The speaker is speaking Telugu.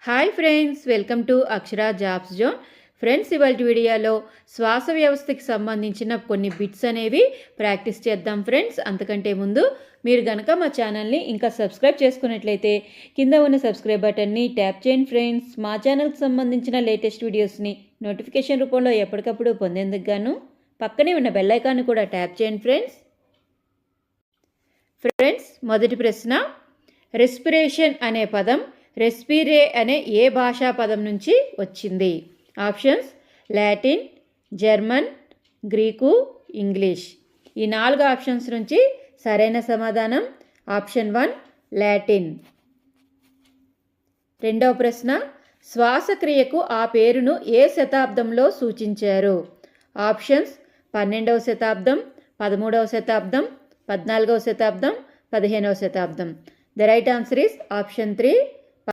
Hi friends, welcome to Akshara jobs zone. Friends, ఇవాళ వీడియోలో శ్వాస వ్యవస్థకి సంబంధించిన కొన్ని బిట్స్ అనేవి ప్రాక్టీస్ చేద్దాం ఫ్రెండ్స్. అంతకంటే ముందు మీరు కనుక మా ఛానల్ని ఇంకా సబ్స్క్రైబ్ చేసుకున్నట్లయితే కింద ఉన్న సబ్స్క్రైబ్ బటన్ని ట్యాప్ చేయండి ఫ్రెండ్స్. మా ఛానల్కి సంబంధించిన లేటెస్ట్ వీడియోస్ని నోటిఫికేషన్ రూపంలో ఎప్పటికప్పుడు పొందేందుకు గాను పక్కనే ఉన్న బెల్ ఐకాన్ని కూడా ట్యాప్ చేయండి ఫ్రెండ్స్. ఫ్రెండ్స్, మొదటి ప్రశ్న, రెస్పిరేషన్ అనే పదం రెస్పిరే అనే ఏ భాషా పదం నుంచి వచ్చింది? Options: Latin, German, Greek, English. ఈ 4 ఆప్షన్స్ నుంచి సరైన సమాధానం ఆప్షన్ 1 లాటిన్. రెండవ ప్రశ్న, శ్వాసక్రియకు ఆ పేరును ఏ శతాబ్దంలో సూచించారు? ఆప్షన్స్: 12వ శతాబ్దం, 13వ శతాబ్దం, 14వ శతాబ్దం, 15వ శతాబ్దం. The right answer is option 3